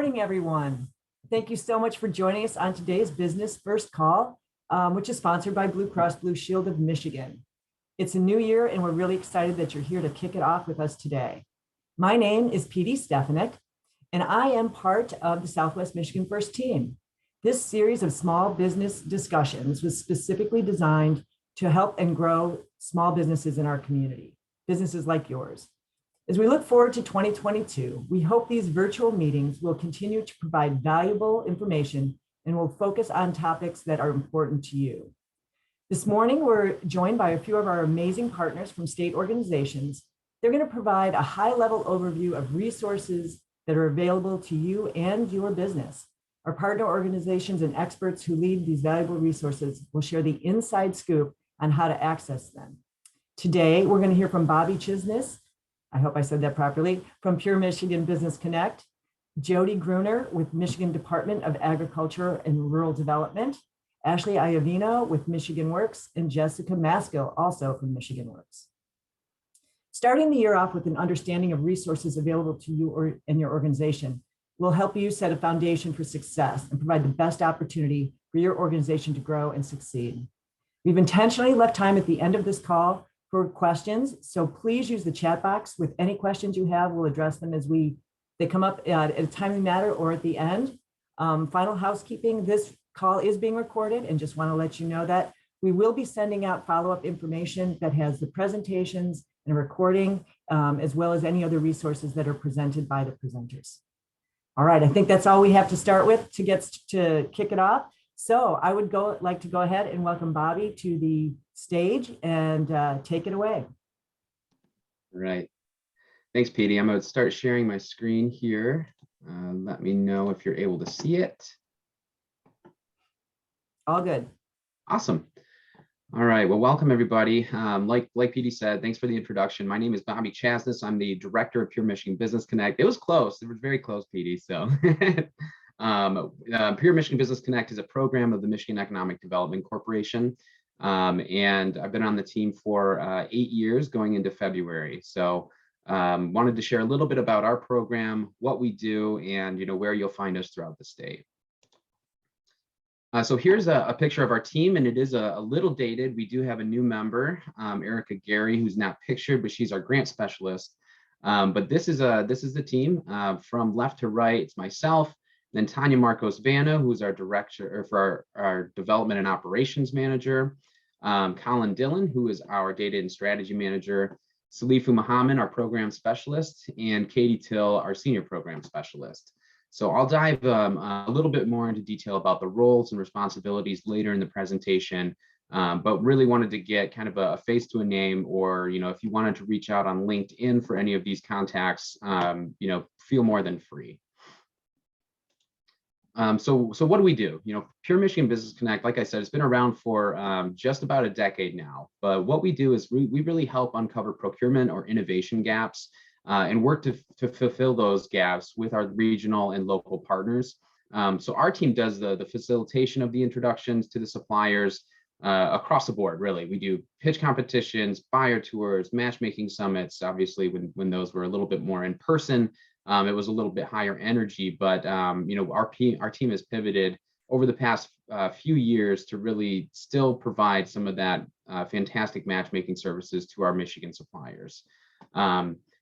morning, everyone. Thank you so much for joining us on today's Business First Call, which is sponsored by Blue Cross Blue Shield of Michigan. It's a new year, and we're really excited that you're here to kick it off with us today. My name is PD Stefanik, and I am part of the Southwest Michigan First team. This series of small business discussions was specifically designed to help and grow small businesses in our community, businesses like yours. As we look forward to 2022, we hope these virtual meetings will continue to provide valuable information and will focus on topics that are important to you. This morning, we're joined by a few of our amazing partners from state organizations. They're going to provide a high-level overview of resources that are available to you and your business. Our partner organizations and experts who lead these valuable resources will share the inside scoop on how to access them. Today, we're going to hear from Bobby Chisnis, I hope I said that properly, from Pure Michigan Business Connect, Jody Gruner with Michigan Department of Agriculture and Rural Development, Ashley Iovino with Michigan Works, and Jessica Maskill, also from Michigan Works. Starting the year off with an understanding of resources available to you and your organization will help you set a foundation for success and provide the best opportunity for your organization to grow and succeed. We've intentionally left time at the end of this call for questions, so please use the chat box with any questions you have. We'll address them as they come up at a timely manner or at the end. Final housekeeping, this call is being recorded, and just want to let you know that we will be sending out follow-up information that has the presentations and recording, as well as any other resources that are presented by the presenters. All right, I think that's all we have to start with to kick it off. So I would like to go ahead and welcome Bobby to the stage and take it away. All right. Thanks, Petey. I'm going to start sharing my screen here. Let me know if you're able to see it. All good. Awesome. All right. Well, welcome, everybody. Like Petey said, thanks for the introduction. My name is Bobby Chasnis. I'm the director of Pure Michigan Business Connect. It was close. It was very close, Petey. So Pure Michigan Business Connect is a program of the Michigan Economic Development Corporation. And I've been on the team for 8 years going into February. So wanted to share a little bit about our program, what we do, and where you'll find us throughout the state. So here's a picture of our team, and it is a little dated. We do have a new member, Erica Gary, who's not pictured, but she's our grant specialist. But this is the team from left to right. It's myself, then Tanya Marcos Vanna, who's our director for our development and operations manager, Colin Dillon, who is our data and strategy manager, Salifu Muhammad, our program specialist, and Katie Till, our senior program specialist. So I'll dive a little bit more into detail about the roles and responsibilities later in the presentation, but really wanted to get kind of a face to a name, or if you wanted to reach out on LinkedIn for any of these contacts, feel more than free. So what do we do? Pure Michigan Business Connect, like I said, it's been around for just about a decade now. But what we do is we really help uncover procurement or innovation gaps and work to fulfill those gaps with our regional and local partners. So our team does the facilitation of the introductions to the suppliers across the board, really. We do pitch competitions, buyer tours, matchmaking summits. Obviously, when those were a little bit more in person, it was a little bit higher energy, but our team has pivoted over the past few years to really still provide some of that fantastic matchmaking services to our Michigan suppliers.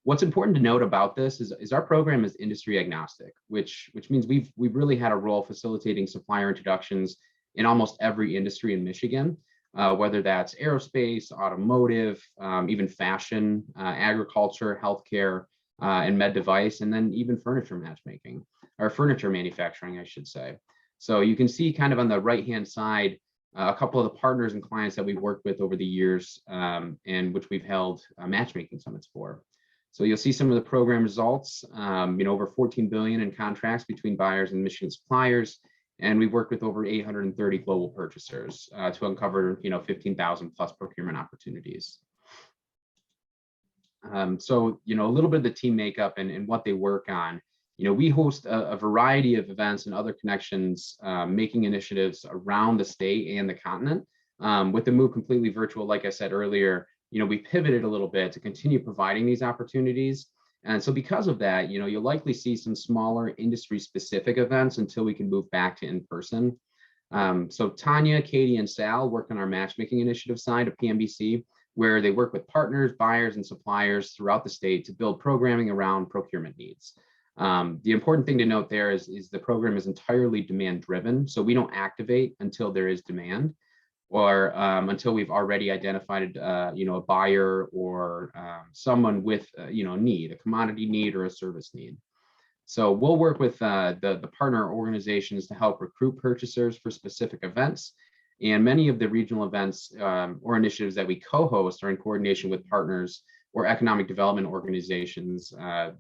What's important to note about this is our program is industry agnostic, which means we've really had a role facilitating supplier introductions in almost every industry in Michigan, whether that's aerospace, automotive, even fashion, agriculture, healthcare, and med device, and then even furniture matchmaking, or furniture manufacturing, I should say. So you can see kind of on the right-hand side, a couple of the partners and clients that we've worked with over the years, and which we've held matchmaking summits for. So you'll see some of the program results, over 14 billion in contracts between buyers and Michigan suppliers. And we've worked with over 830 global purchasers to uncover, 15,000 plus procurement opportunities. So, a little bit of the team makeup and what they work on. We host a variety of events and other connections, making initiatives around the state and the continent. With the move completely virtual, like I said earlier, we pivoted a little bit to continue providing these opportunities. And so because of that, you'll likely see some smaller industry specific events until we can move back to in-person. So Tanya, Katie, and Sal work on our matchmaking initiative side of PMBC, where they work with partners, buyers, and suppliers throughout the state to build programming around procurement needs. The important thing to note there is the program is entirely demand driven. So we don't activate until there is demand, or until we've already identified, a buyer or someone with, need, a commodity need or a service need. So we'll work with the partner organizations to help recruit purchasers for specific events. And many of the regional events or initiatives that we co-host are in coordination with partners or economic development organizations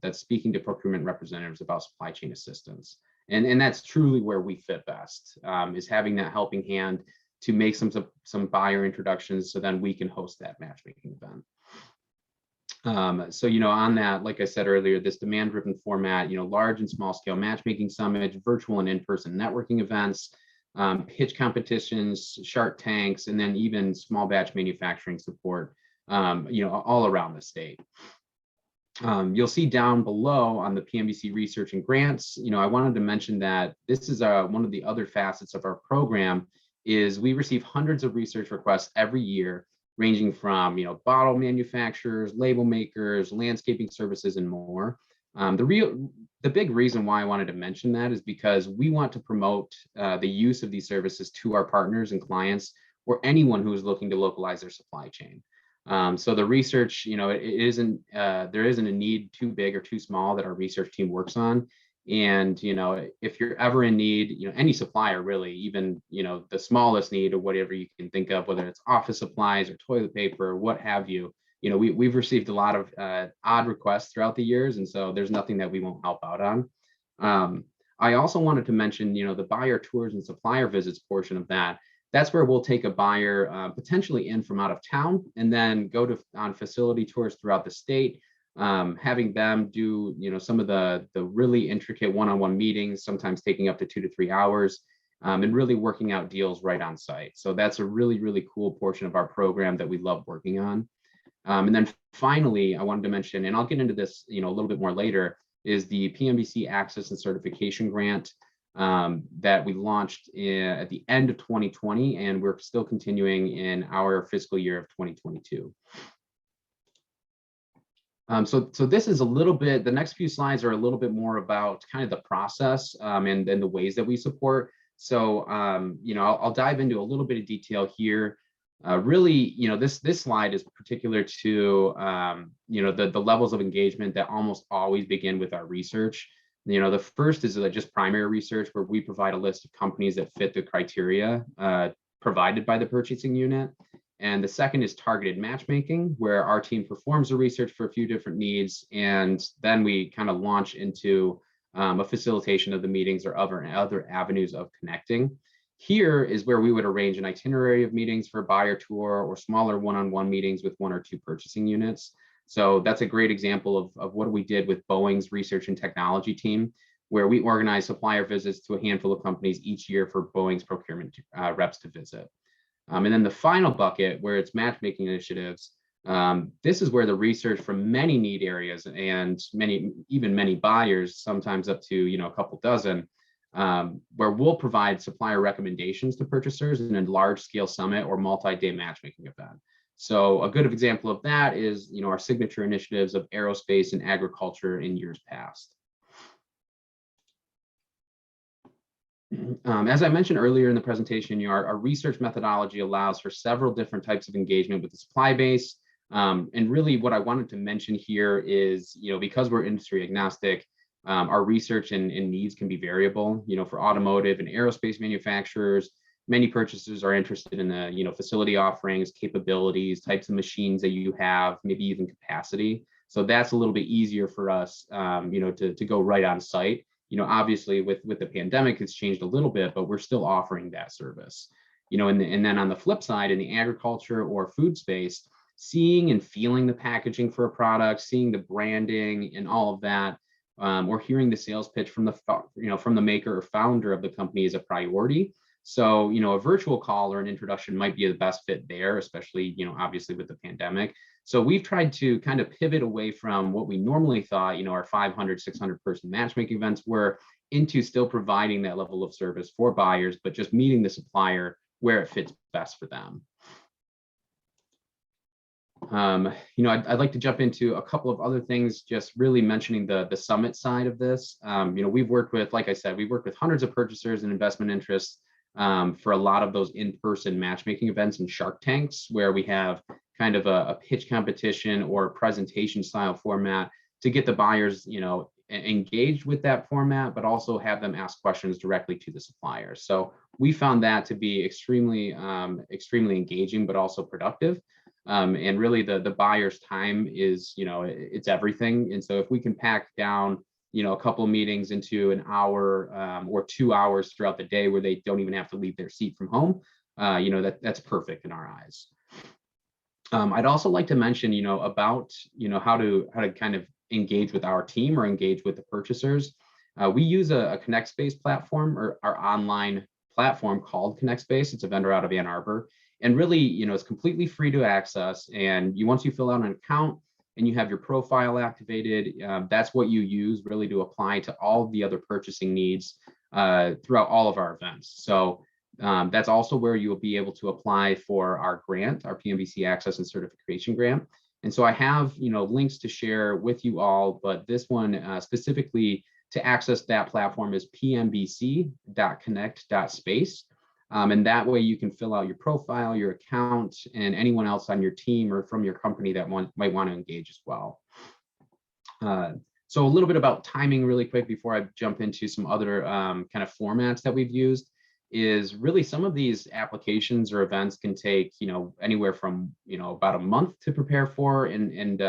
that's speaking to procurement representatives about supply chain assistance. And that's truly where we fit best, is having that helping hand to make some buyer introductions, so then we can host that matchmaking event. So, on that, like I said earlier, this demand-driven format, large and small scale matchmaking summits, virtual and in-person networking events, pitch competitions, Shark Tanks, and then even small batch manufacturing support, all around the state. You'll see down below on the PMBC research and grants, I wanted to mention that this is one of the other facets of our program is we receive hundreds of research requests every year, ranging from, bottle manufacturers, label makers, landscaping services, and more. The big reason why I wanted to mention that is because we want to promote the use of these services to our partners and clients, or anyone who is looking to localize their supply chain. So the research, there isn't a need too big or too small that our research team works on. And, if you're ever in need, any supplier really, even, the smallest need or whatever you can think of, whether it's office supplies or toilet paper or what have you, we've received a lot of odd requests throughout the years. And so there's nothing that we won't help out on. I also wanted to mention, the buyer tours and supplier visits portion of that. That's where we'll take a buyer potentially in from out of town and then go on facility tours throughout the state, having them do, some of the really intricate one-on-one meetings, sometimes taking up to 2 to 3 hours, and really working out deals right on site. So that's a really, really cool portion of our program that we love working on. And then finally, I wanted to mention, and I'll get into this, a little bit more later, is the PMBC Access and Certification Grant that we launched at the end of 2020, and we're still continuing in our fiscal year of 2022. So this is a little bit, the next few slides are a little bit more about kind of the process and the ways that we support. So, I'll dive into a little bit of detail here. Really, this slide is particular to, the levels of engagement that almost always begin with our research. The first is just primary research, where we provide a list of companies that fit the criteria provided by the purchasing unit. And the second is targeted matchmaking, where our team performs the research for a few different needs, and then we kind of launch into a facilitation of the meetings or other avenues of connecting. Here is where we would arrange an itinerary of meetings for a buyer tour or smaller one-on-one meetings with 1 or 2 purchasing units. So that's a great example of what we did with Boeing's research and technology team, where we organize supplier visits to a handful of companies each year for Boeing's procurement reps to visit. And then the final bucket, where it's matchmaking initiatives, this is where the research from many need areas and many buyers, sometimes up to a couple dozen, where we'll provide supplier recommendations to purchasers in a large-scale summit or multi-day matchmaking event. So a good example of that is our signature initiatives of aerospace and agriculture in years past. As I mentioned earlier in the presentation, our research methodology allows for several different types of engagement with the supply base. And really what I wanted to mention here is, because we're industry agnostic, our research and needs can be variable. For automotive and aerospace manufacturers, many purchasers are interested in the facility offerings, capabilities, types of machines that you have, maybe even capacity. So that's a little bit easier for us, to go right on site. Obviously with the pandemic, it's changed a little bit, but we're still offering that service. And then on the flip side, in the agriculture or food space, seeing and feeling the packaging for a product, seeing the branding and all of that, or hearing the sales pitch from the maker or founder of the company is a priority. So, a virtual call or an introduction might be the best fit there, especially, obviously with the pandemic. So we've tried to kind of pivot away from what we normally thought, our 500, 600 person matchmaking events were, into still providing that level of service for buyers, but just meeting the supplier where it fits best for them. I'd like to jump into a couple of other things, just really mentioning the summit side of this. We've worked with, like I said, we've worked with hundreds of purchasers and investment interests for a lot of those in-person matchmaking events and Shark Tanks, where we have kind of a pitch competition or a presentation style format to get the buyers, engaged with that format, but also have them ask questions directly to the supplier. So we found that to be extremely engaging, but also productive. And really the buyer's time is, it's everything. And so if we can pack down, a couple of meetings into an hour or 2 hours throughout the day where they don't even have to leave their seat from home, that's perfect in our eyes. I'd also like to mention, about, how to kind of engage with our team or engage with the purchasers. We use a ConnectSpace platform, or our online platform called ConnectSpace. It's a vendor out of Ann Arbor. And really, it's completely free to access. And once you fill out an account and you have your profile activated, that's what you use really to apply to all of the other purchasing needs throughout all of our events. So that's also where you'll be able to apply for our grant, our PMBC Access and Certification Grant. And so I have, links to share with you all, but this one specifically to access that platform is pmbc.connect.space. And that way you can fill out your profile, your account, and anyone else on your team or from your company that might want to engage as well. So a little bit about timing really quick before I jump into some other kind of formats that we've used is really some of these applications or events can take, anywhere from, about a month to prepare for and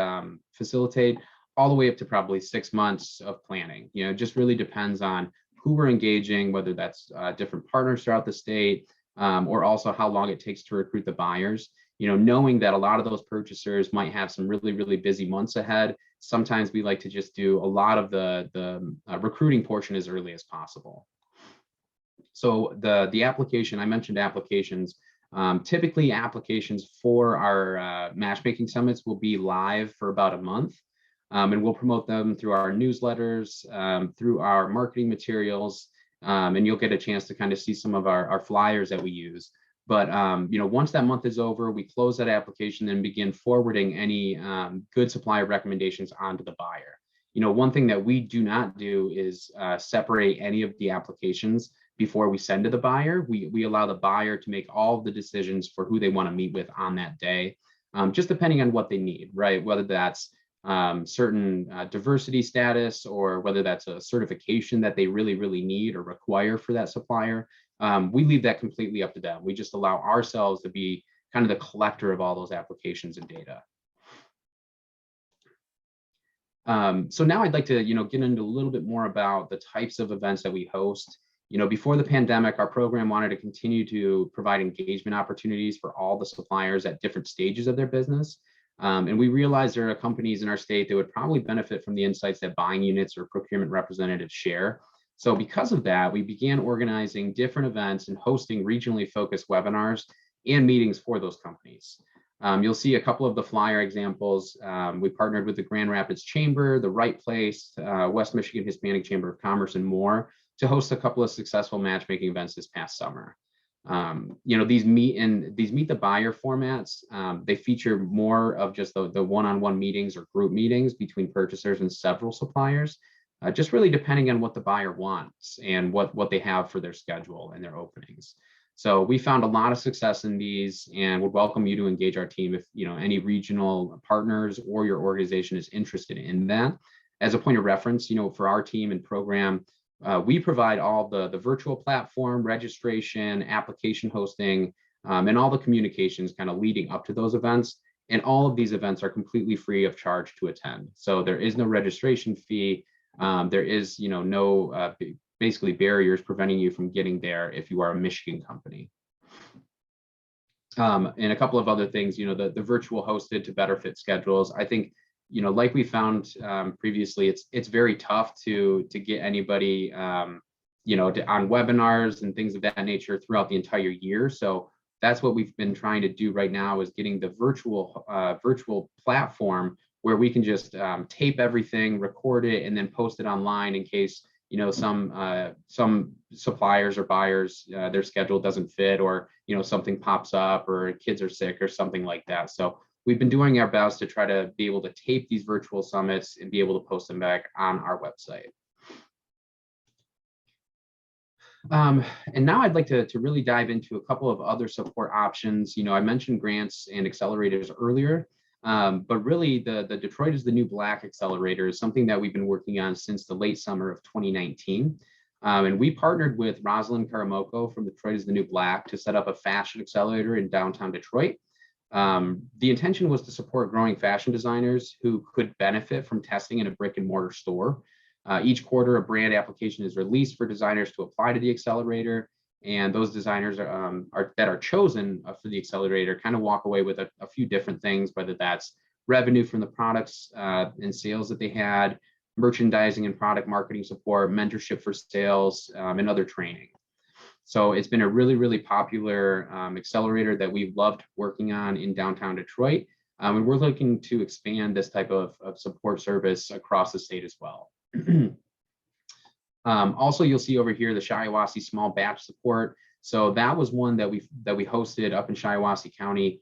facilitate, all the way up to probably 6 months of planning. It just really depends on who we're engaging, whether that's different partners throughout the state, or also how long it takes to recruit the buyers. Knowing that a lot of those purchasers might have some really, really busy months ahead, sometimes we like to just do a lot of the recruiting portion as early as possible. So the application, I mentioned applications. Typically applications for our matchmaking summits will be live for about a month. And we'll promote them through our newsletters, through our marketing materials, and you'll get a chance to kind of see some of our flyers that we use. But once that month is over, we close that application and begin forwarding any good supplier recommendations onto the buyer. One thing that we do not do is separate any of the applications before we send to the buyer. We allow the buyer to make all of the decisions for who they want to meet with on that day, just depending on what they need, right? Whether that's certain diversity status, or whether that's a certification that they really, really need or require for that supplier. We leave that completely up to them. We just allow ourselves to be kind of the collector of all those applications and data. So now I'd like to, get into a little bit more about the types of events that we host. Before the pandemic, our program wanted to continue to provide engagement opportunities for all the suppliers at different stages of their business. And we realized there are companies in our state that would probably benefit from the insights that buying units or procurement representatives share. So because of that, we began organizing different events and hosting regionally focused webinars and meetings for those companies. You'll see a couple of the flyer examples. We partnered with the Grand Rapids Chamber, the Right Place, West Michigan Hispanic Chamber of Commerce, and more to host a couple of successful matchmaking events this past summer. These meet the buyer formats. They feature more of just the one-on-one meetings or group meetings between purchasers and several suppliers, just really depending on what the buyer wants and what they have for their schedule and their openings. So we found a lot of success in these, and would welcome you to engage our team if any regional partners or your organization is interested in that. As a point of reference, for our team and program, we provide all the virtual platform, registration, application hosting, and all the communications kind of leading up to those events. And all of these events are completely free of charge to attend. So there is no registration fee. There is, no basically barriers preventing you from getting there if you are a Michigan company. And a couple of other things, the virtual hosted to better fit schedules. I think, like we found previously, it's very tough to get anybody, on webinars and things of that nature throughout the entire year. So that's what we've been trying to do right now, is getting the virtual platform where we can just tape everything, record it, and then post it online in case, you know, some suppliers or buyers, their schedule doesn't fit, or, you know, something pops up, or kids are sick or something like that. So we've been doing our best to try to be able to tape these virtual summits and be able to post them back on our website. And now I'd like to really dive into a couple of other support options. You know, I mentioned grants and accelerators earlier, but really the Detroit is the New Black Accelerator is something that we've been working on since the late summer of 2019. And we partnered with Rosalind Karamoko from Detroit is the New Black to set up a fashion accelerator in downtown Detroit. The intention was to support growing fashion designers who could benefit from testing in a brick and mortar store. Each quarter, a brand application is released for designers to apply to the accelerator, and those designers that are chosen for the accelerator kind of walk away with a few different things, whether that's revenue from the products and sales that they had, merchandising and product marketing support, mentorship for sales, and other training. So it's been a really, really popular accelerator that we've loved working on in downtown Detroit, and we're looking to expand this type of support service across the state as well. Also, you'll see over here the Shiawassee small batch support. So that was one that we hosted up in Shiawassee County,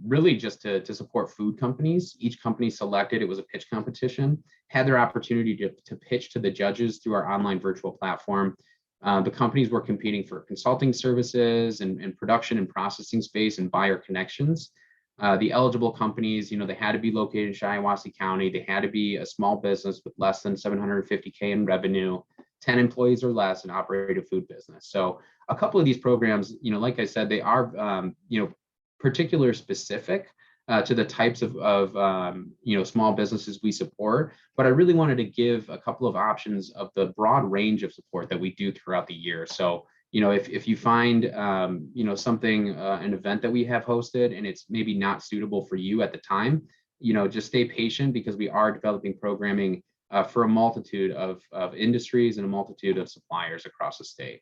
really just to support food companies. Each company selected, it was a pitch competition, had their opportunity to pitch to the judges through our online virtual platform. The companies were competing for consulting services and production and processing space and buyer connections. The eligible companies, you know, they had to be located in Shiawassee County. They had to be a small business with less than 750K in revenue, 10 employees or less, and operate a food business. So a couple of these programs, you know, like I said, they are, you know, particular specific to the types of you know, small businesses we support. But I really wanted to give a couple of options of the broad range of support that we do throughout the year. So, you know, if you find, you know, something, an event that we have hosted and it's maybe not suitable for you at the time, you know, just stay patient, because we are developing programming for a multitude of industries and a multitude of suppliers across the state.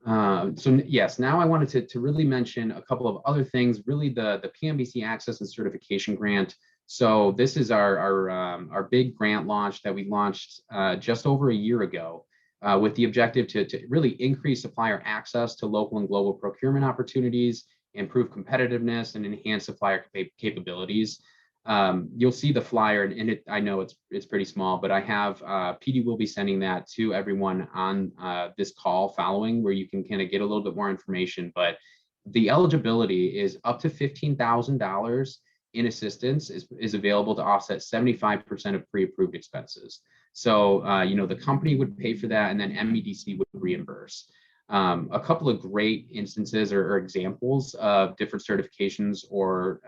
So yes, now I wanted to really mention a couple of other things, really the PMBC Access and Certification Grant. So this is our big grant launch that we launched just over a year ago. With the objective to really increase supplier access to local and global procurement opportunities, improve competitiveness, and enhance supplier capabilities. You'll see the flyer, and I know it's pretty small, but I have PD will be sending that to everyone on this call following, where you can kind of get a little bit more information. But the eligibility is up to $15,000 in assistance is available to offset 75% of pre-approved expenses. So, you know, the company would pay for that, and then MDARD would reimburse. A couple of great instances or examples of different certifications or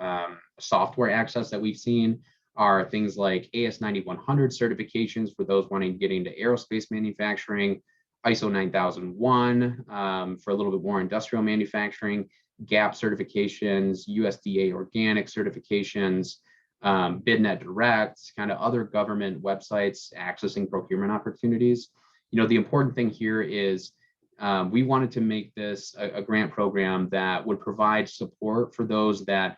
software access that we've seen are things like AS9100 certifications for those wanting to get into aerospace manufacturing, ISO 9001 for a little bit more industrial manufacturing, GAP certifications, USDA organic certifications, BidNet Direct, kind of other government websites accessing procurement opportunities. You know, the important thing here is we wanted to make this a grant program that would provide support for those that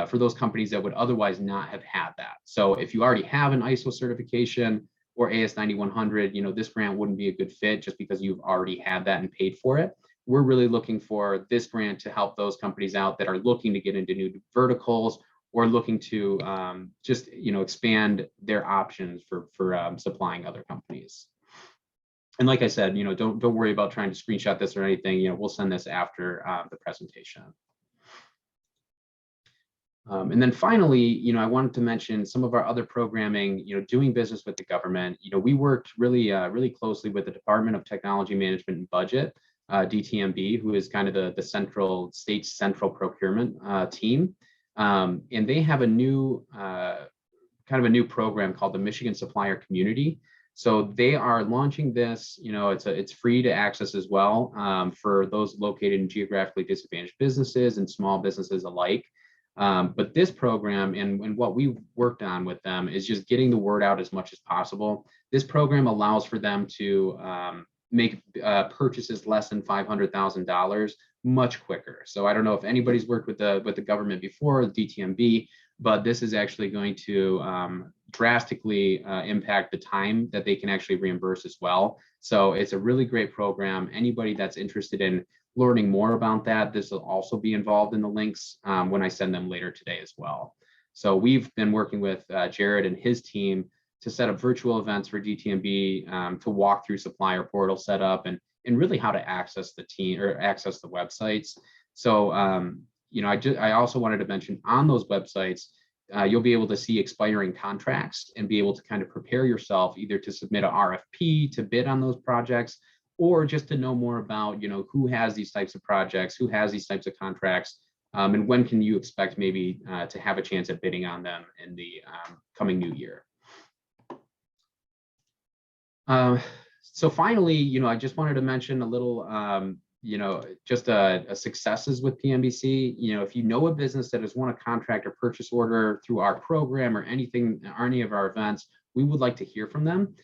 for those companies that would otherwise not have had that. So if you already have an ISO certification or AS9100, you know, this grant wouldn't be a good fit just because you've already had that and paid for it. We're really looking for this grant to help those companies out that are looking to get into new verticals or looking to just, you know, expand their options for supplying other companies. And like I said, you know, don't worry about trying to screenshot this or anything. You know, we'll send this after the presentation. And then finally, you know, I wanted to mention some of our other programming, you know, doing business with the government. You know, we worked really, really closely with the Department of Technology Management and Budget, DTMB, who is kind of the state's central procurement team. And they have a new, kind of a new program called the Michigan Supplier Community. So they are launching this, you know, it's free to access as well for those located in geographically disadvantaged businesses and small businesses alike. But this program and what we worked on with them is just getting the word out as much as possible. This program allows for them to make purchases less than $500,000 much quicker. So I don't know if anybody's worked with the government before, the DTMB, but this is actually going to drastically impact the time that they can actually reimburse as well. So it's a really great program. Anybody that's interested in learning more about that, this will also be involved in the links when I send them later today as well. So we've been working with Jared and his team to set up virtual events for DTMB, to walk through supplier portal setup and really how to access the team or access the websites. So, I also wanted to mention on those websites, you'll be able to see expiring contracts and be able to kind of prepare yourself either to submit an RFP to bid on those projects, or just to know more about, who has these types of projects, who has these types of contracts, and when can you expect maybe to have a chance at bidding on them in the coming new year. So finally, I just wanted to mention a little, just successes with PMBC. If you know a business that has won a contract or purchase order through our program or anything, or any of our events, we would like to hear from them.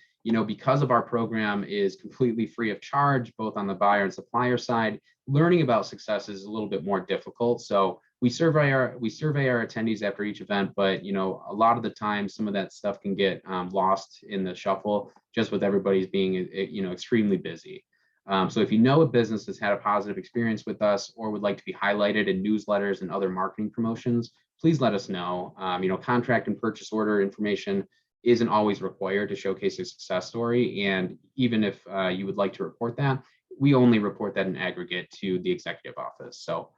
Because of our program is completely free of charge, both on the buyer and supplier side, learning about success is a little bit more difficult. So we survey our attendees after each event, but a lot of the time some of that stuff can get lost in the shuffle, just with everybody's being extremely busy. So if you know a business that's had a positive experience with us or would like to be highlighted in newsletters and other marketing promotions, please let us know. Contract and purchase order information isn't always required to showcase a success story. And even if you would like to report that, we only report that in aggregate to the executive office. So,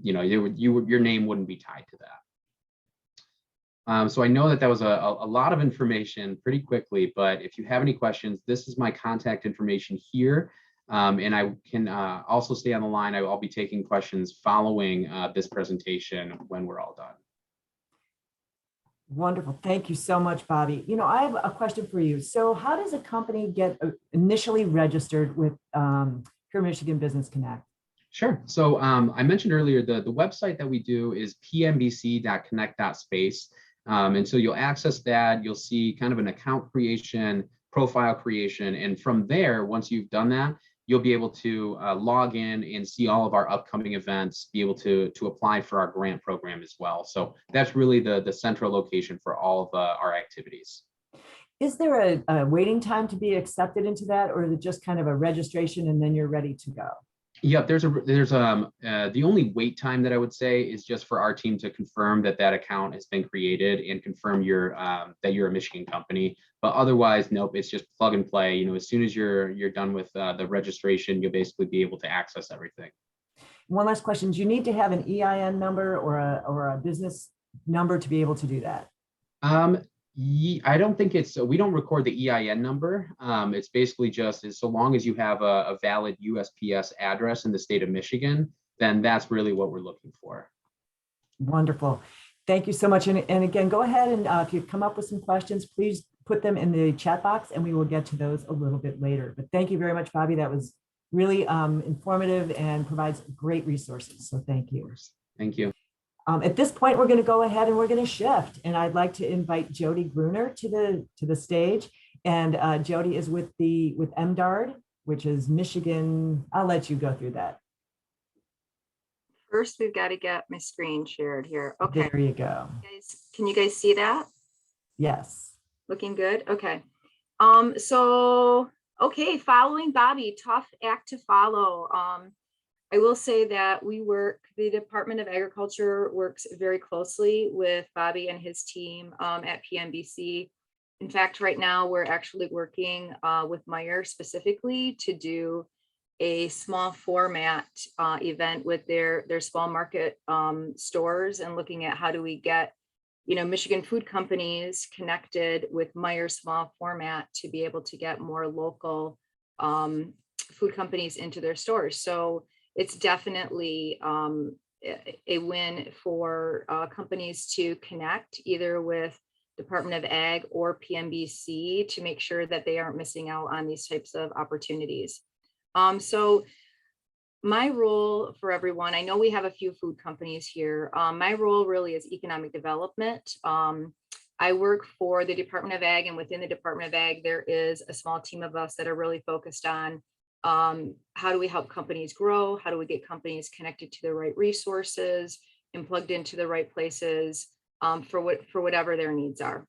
your name wouldn't be tied to that. So I know that was a lot of information pretty quickly, but if you have any questions, this is my contact information here. And I can also stay on the line. I'll be taking questions following this presentation when we're all done. Wonderful. Thank you so much, Bobby. I have a question for you. So how does a company get initially registered with Pure Michigan Business Connect? Sure. So I mentioned earlier, the website that we do is pmbc.connect.space. And so you'll access that. You'll see kind of an account creation, profile creation. And from there, once you've done that, you'll be able to log in and see all of our upcoming events, be able to apply for our grant program as well. So that's really the central location for all of our activities. Is there a waiting time to be accepted into that, or is it just kind of a registration and then you're ready to go? Yep, there's the only wait time that I would say is just for our team to confirm that account has been created and confirm that you're a Michigan company. But otherwise, nope, it's just plug and play. As soon as you're done with the registration, you'll basically be able to access everything. One last question: do you need to have an EIN number or a business number to be able to do that? I don't think we don't record the EIN number. It's basically just so long as you have a valid USPS address in the state of Michigan, then that's really what we're looking for. Wonderful. Thank you so much. And again, go ahead and if you come up with some questions, please put them in the chat box and we will get to those a little bit later. But thank you very much, Bobby. That was really informative and provides great resources. So thank you. Thank you. At this point, we're going to go ahead and we're going to shift. And I'd like to invite Jody Gruner to the stage. And Jody is with MDARD, which is Michigan. I'll let you go through that. First, we've got to get my screen shared here. Okay. There you go. Can you guys see that? Yes. Looking good. Okay. Following Bobby, tough act to follow. I will say that the Department of Agriculture works very closely with Bobby and his team at PMBC. In fact, right now we're actually working with Meijer specifically to do a small format event with their small market stores, and looking at how do we get Michigan food companies connected with Meijer small format to be able to get more local food companies into their stores. So it's definitely a win for companies to connect either with Department of Ag or PMBC to make sure that they aren't missing out on these types of opportunities. So my role for everyone, I know we have a few food companies here. My role really is economic development. I work for the Department of Ag, and within the Department of Ag, there is a small team of us that are really focused on how do we help companies grow? How do we get companies connected to the right resources and plugged into the right places for whatever their needs are.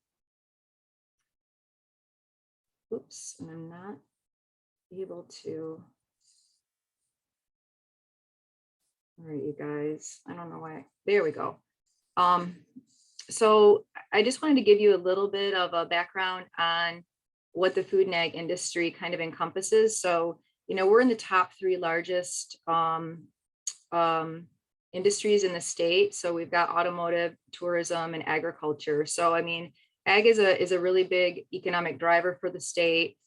Oops, and I'm not able to. All right, you guys, I don't know why. There we go. So I just wanted to give you a little bit of a background on what the food and ag industry kind of encompasses. So, you know, we're in the top 3 largest industries in the state. So we've got automotive, tourism, and agriculture. So, I mean, ag is a really big economic driver for the state.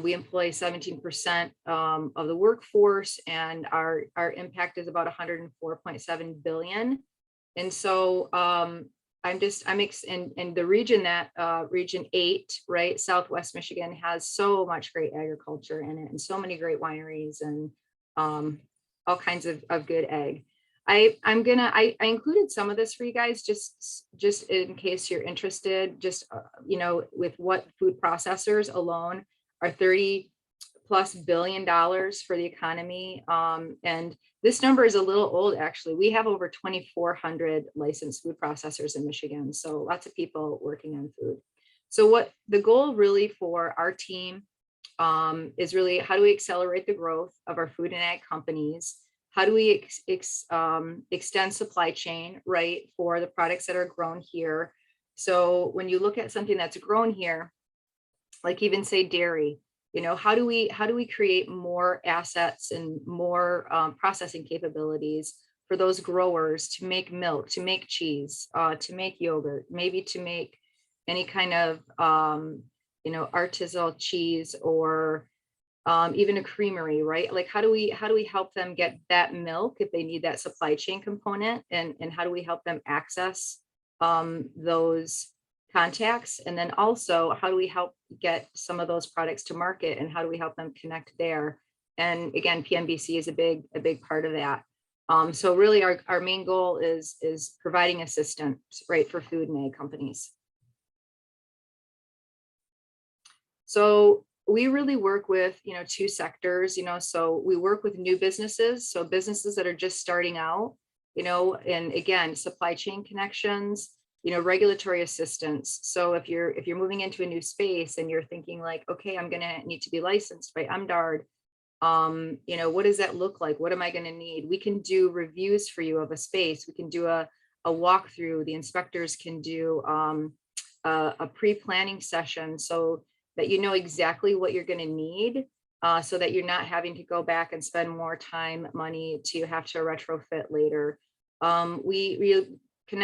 We employ 17% of the workforce, and our impact is about 104.7 billion. And so in the region that region 8, right, Southwest Michigan has so much great agriculture in it and so many great wineries and all kinds of good ag. I included some of this for you guys just in case you're interested, just you know, with what food processors alone are $30+ billion for the economy. And this number is a little old, actually. We have over 2,400 licensed food processors in Michigan. So lots of people working on food. So what the goal really for our team is really, how do we accelerate the growth of our food and ag companies? How do we extend supply chain, right, for the products that are grown here? So when you look at something that's grown here, like even say dairy, you know, how do we create more assets and more processing capabilities for those growers to make milk, to make cheese, to make yogurt, maybe to make any kind of you know, artisanal cheese, or even a creamery, right? Like how do we help them get that milk if they need that supply chain component, and how do we help them access those contacts? And then also, how do we help get some of those products to market, and how do we help them connect there? And again, PMBC is a big part of that. So really our main goal is providing assistance, right, for food and ag companies. So we really work with, you know, 2 sectors, you know, so we work with new businesses, so businesses that are just starting out, you know, and again, supply chain connections, you know, regulatory assistance. So if you're moving into a new space and you're thinking like, okay, I'm going to need to be licensed by MDARD, you know, what does that look like? What am I going to need? We can do reviews for you of a space. We can do a walkthrough. The inspectors can do a pre-planning session so that you know exactly what you're going to need, so that you're not having to go back and spend more time, money to have to retrofit later. We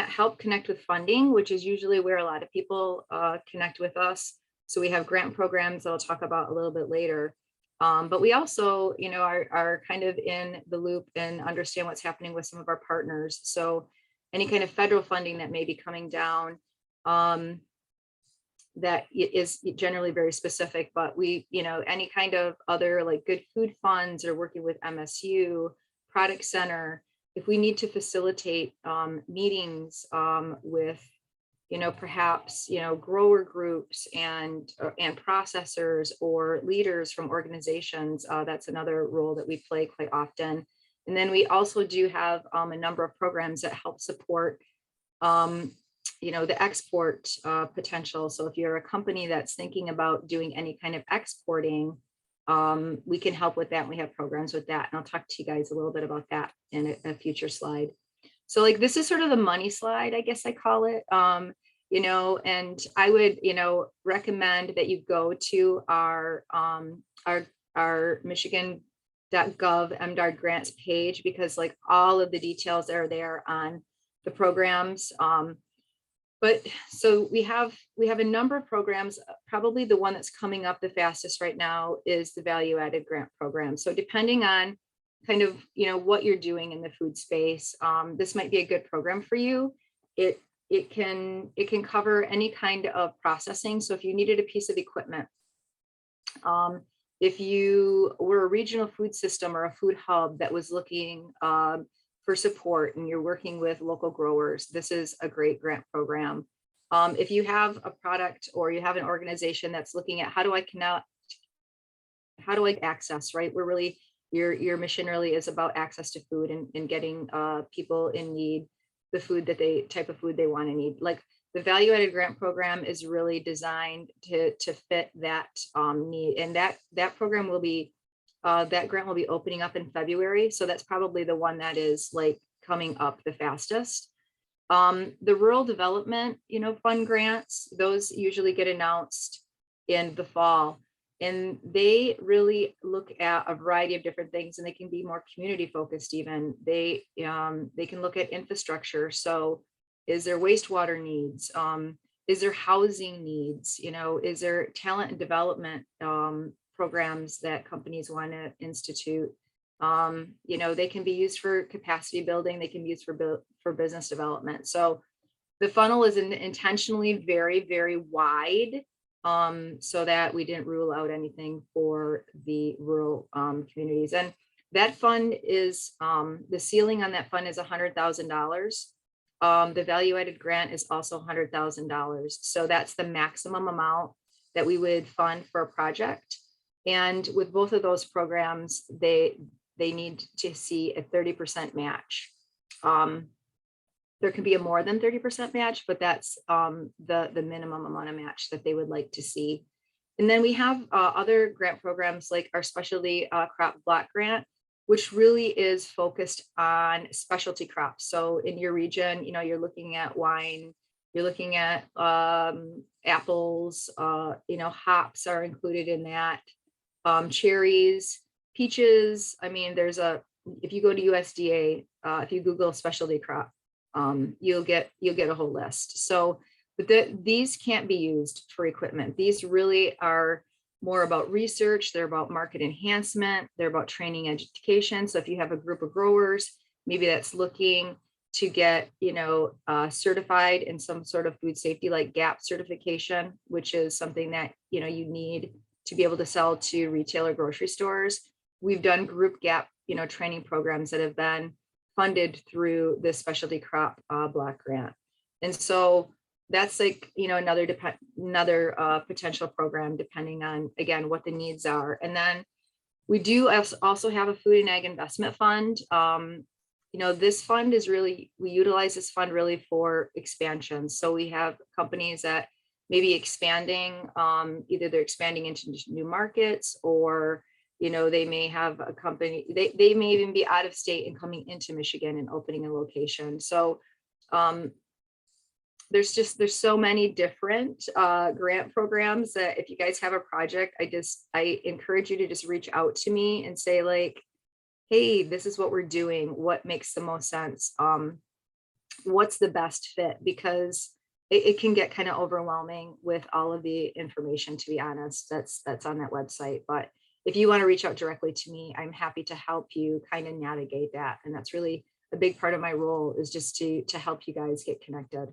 help connect with funding, which is usually where a lot of people connect with us. So we have grant programs that I'll talk about a little bit later. But we also, you know, are kind of in the loop and understand what's happening with some of our partners. So any kind of federal funding that may be coming down, that is generally very specific, but we, you know, any kind of other like good food funds, or working with MSU, Product Center, if we need to facilitate meetings with, you know, perhaps, you know, grower groups and processors or leaders from organizations, that's another role that we play quite often. And then we also do have a number of programs that help support you know, the export potential. So if you're a company that's thinking about doing any kind of exporting, we can help with that. And we have programs with that. And I'll talk to you guys a little bit about that in a future slide. So like, this is sort of the money slide, I guess I call it, you know, and I would, you know, recommend that you go to our Michigan.gov MDARD grants page, because like all of the details are there on the programs. But so we have a number of programs. Probably the one that's coming up the fastest right now is the value added grant program. So depending on kind of, you know, what you're doing in the food space, this might be a good program for you. It can cover any kind of processing. So if you needed a piece of equipment, if you were a regional food system or a food hub that was looking for support and you're working with local growers, this is a great grant program. If you have a product or you have an organization that's looking at how do I access, right? We're really, your mission really is about access to food and getting people in need the food that type of food they want to need. Like the value added grant program is really designed to fit that need. And that program will be, that grant will be opening up in February. So that's probably the one that is like coming up the fastest. The rural development, fund grants, those usually get announced in the fall. And they really look at a variety of different things, and they can be more community focused even. They can look at infrastructure. So is there wastewater needs? Is there housing needs? Is there talent and development programs that companies want to institute? They can be used for capacity building. They can be used for business development. So the funnel is intentionally very, very wide, so that we didn't rule out anything for the rural communities. And that fund is, the ceiling on that fund is $100,000. The value added grant is also $100,000. So that's the maximum amount that we would fund for a project. And with both of those programs, they need to see a 30% match. There can be a more than 30% match, but that's the minimum amount of match that they would like to see. And then we have other grant programs like our specialty crop block grant, which really is focused on specialty crops. So in your region, you're looking at wine, you're looking at apples, hops are included in that, cherries, peaches. I mean, if you go to USDA, if you Google specialty crop, you'll get a whole list. So, but these can't be used for equipment. These really are more about research. They're about market enhancement. They're about training education. So if you have a group of growers, maybe that's looking to get, certified in some sort of food safety, like GAP certification, which is something that, you need to be able to sell to retail or grocery stores. We've done group GAP, training programs that have been funded through the specialty crop block grant. And so that's like, another potential program, depending on, again, what the needs are. And then we do also have a food and ag investment fund. This fund is really, we utilize this fund really for expansion. So we have companies that may be expanding, either they're expanding into new markets, or they may have a company, they may even be out of state and coming into Michigan and opening a location. So there's so many different grant programs that if you guys have a project, I encourage you to just reach out to me and say like, hey, this is what we're doing. What makes the most sense? What's the best fit? Because it can get kind of overwhelming with all of the information, to be honest, that's on that website. But if you want to reach out directly to me, I'm happy to help you kind of navigate that. And that's really a big part of my role, is just to help you guys get connected.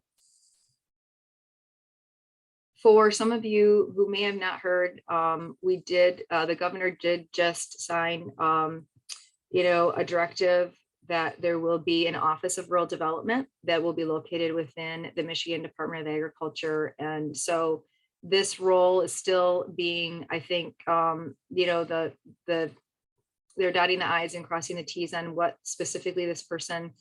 For some of you who may have not heard, the governor did just sign, a directive that there will be an Office of Rural Development that will be located within the Michigan Department of Agriculture. And so this role is still being, I think, they're dotting the I's and crossing the T's on what specifically this person's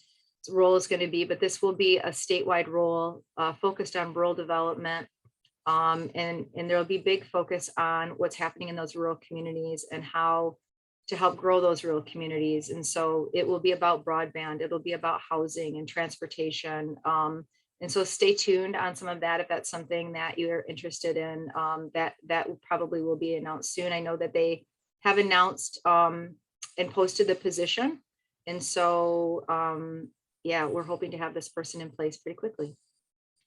role is going to be. But this will be a statewide role focused on rural development. And there'll be big focus on what's happening in those rural communities and how to help grow those rural communities. And so it will be about broadband, it'll be about housing and transportation. And so stay tuned on some of that if that's something that you're interested in. That probably will be announced soon. I know that they have announced and posted the position. And so yeah, we're hoping to have this person in place pretty quickly.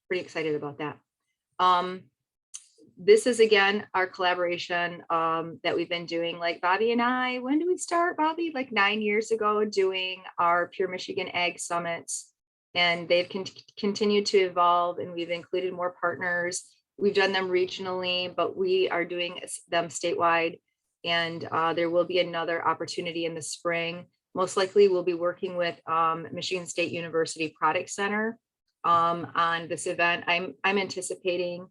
Pretty excited about that. This is, again, our collaboration that we've been doing. Like Bobby and I, when did we start, Bobby? Like 9 years ago, doing our Pure Michigan Ag Summits. And they've continued to evolve, and we've included more partners. We've done them regionally, but we are doing them statewide. And there will be another opportunity in the spring. Most likely we'll be working with Michigan State University Product Center on this event. I'm anticipating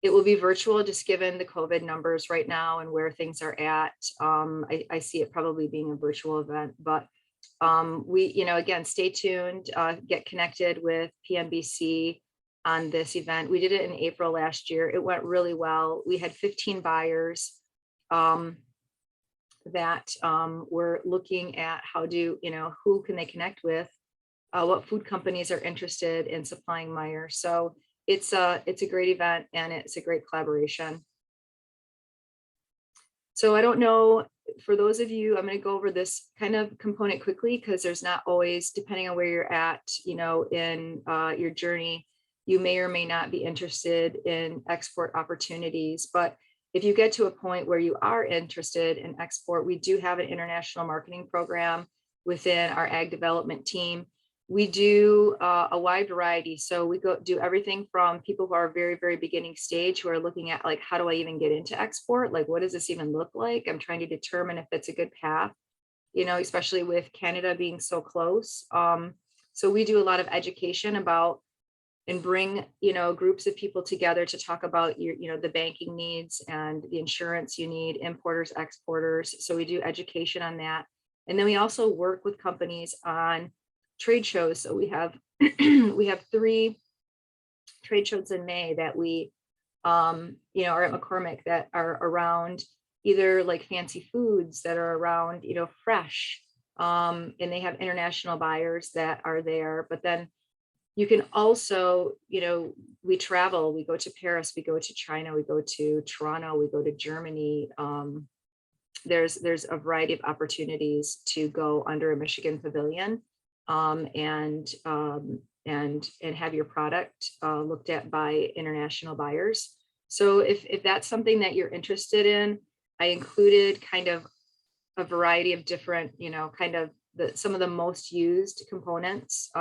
it will be virtual, just given the COVID numbers right now and where things are at. I see it probably being a virtual event, but again, stay tuned, get connected with PMBC on this event. We did it in April last year. It went really well. We had 15 buyers that were looking at who can they connect with, what food companies are interested in supplying Meijer. So it's a great event and it's a great collaboration. So I don't know, for those of you, I'm going to go over this kind of component quickly because there's not always, depending on where you're at, in your journey, you may or may not be interested in export opportunities. But if you get to a point where you are interested in export, we do have an international marketing program within our ag development team. We do a wide variety. So we do everything from people who are very, very beginning stage, who are looking at like, how do I even get into export? Like, what does this even look like? I'm trying to determine if it's a good path, especially with Canada being so close. So we do a lot of education about and bring, groups of people together to talk about the banking needs and the insurance you need, importers, exporters. So we do education on that. And then we also work with companies on trade shows. So we have 3 trade shows in May that we are at McCormick that are around either like fancy foods, that are around fresh, and they have international buyers that are there. But then you can also, we travel, we go to Paris, we go to China, we go to Toronto, we go to Germany. There's a variety of opportunities to go under a Michigan pavilion and have your product looked at by international buyers. So if that's something that you're interested in, I included kind of a variety of different, some of the most used components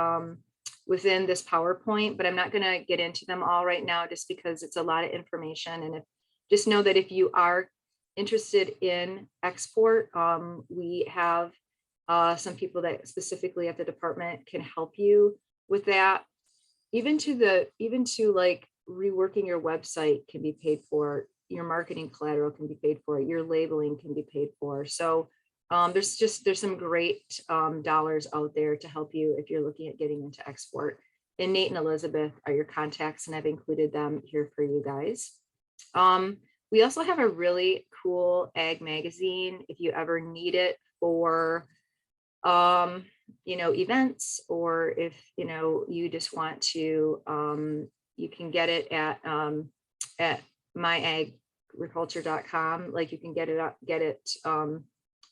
within this PowerPoint, but I'm not going to get into them all right now just because it's a lot of information. And just know that if you are interested in export, we have some people that specifically at the department can help you with that. Even to like reworking your website can be paid for, your marketing collateral can be paid for, your labeling can be paid for. So there's some great dollars out there to help you if you're looking at getting into export. And Nate and Elizabeth are your contacts, and I've included them here for you guys. We also have a really cool ag magazine if you ever need it for events, or if you just want to, you can get it at myagriculture.com. Like you can get it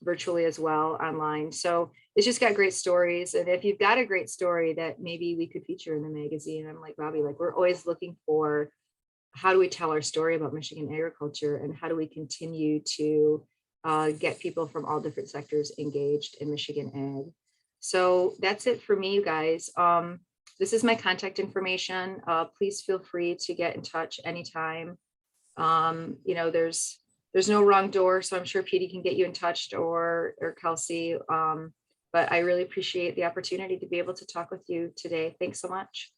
virtually as well online. So it's just got great stories. And if you've got a great story that maybe we could feature in the magazine, I'm like, Robbie, like we're always looking for, how do we tell our story about Michigan agriculture, and how do we continue to get people from all different sectors engaged in Michigan ag. So that's it for me, you guys. This is my contact information. Please feel free to get in touch anytime. There's no wrong door, so I'm sure Petey can get you in touch, or Kelsey. But I really appreciate the opportunity to be able to talk with you today. Thanks so much.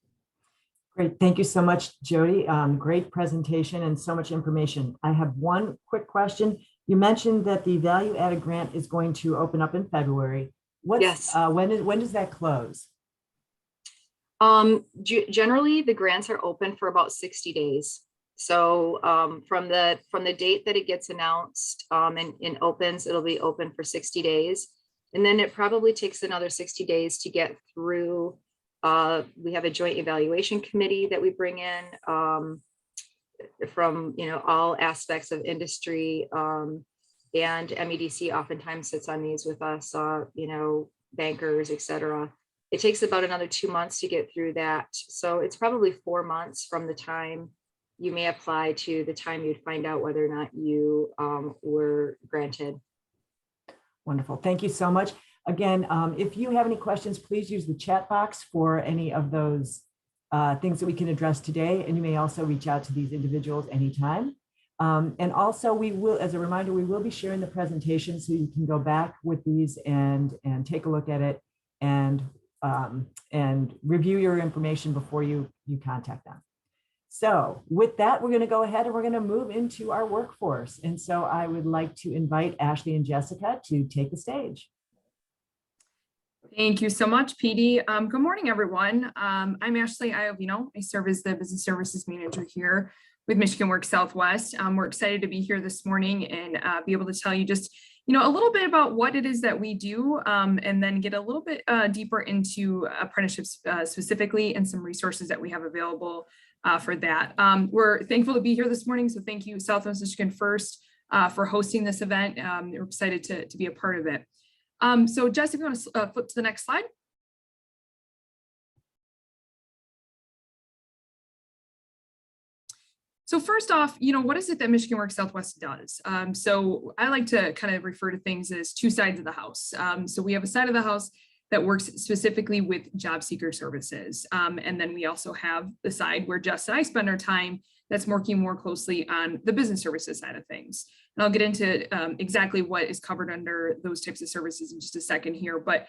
Great. Thank you so much, Jody. Great presentation and so much information. I have one quick question. You mentioned that the value added grant is going to open up in February. Yes. When does that close? Generally, the grants are open for about 60 days. So from the date that it gets announced and opens, it'll be open for 60 days. And then it probably takes another 60 days to get through. We have a joint evaluation committee that we bring in from all aspects of industry, and MEDC oftentimes sits on these with us, bankers, etc. It takes about another 2 months to get through that. So it's probably 4 months from the time you may apply to the time you'd find out whether or not you were granted. Wonderful. Thank you so much. Again, if you have any questions, please use the chat box for any of those things that we can address today. And you may also reach out to these individuals anytime. And also we will, as a reminder, we will be sharing the presentation so you can go back with these and take a look at it and and review your information before you contact them. So with that, we're going to go ahead and we're going to move into our workforce. And so I would like to invite Ashley and Jessica to take the stage. Thank you so much, PD. Good morning, everyone. I'm Ashley Iovino. I serve as the Business Services Manager here with Michigan Works Southwest. We're excited to be here this morning and be able to tell you just, a little bit about what it is that we do, and then get a little bit deeper into apprenticeships specifically and some resources that we have available for that. We're thankful to be here this morning, so thank you, Southwest Michigan First, for hosting this event. We're excited to be a part of it. So Jess, if you want to flip to the next slide. So first off, what is it that Michigan Works Southwest does? So I like to kind of refer to things as two sides of the house. So we have a side of the house that works specifically with job seeker services. And then we also have the side where Jess and I spend our time that's working more closely on the business services side of things. And I'll get into exactly what is covered under those types of services in just a second here. But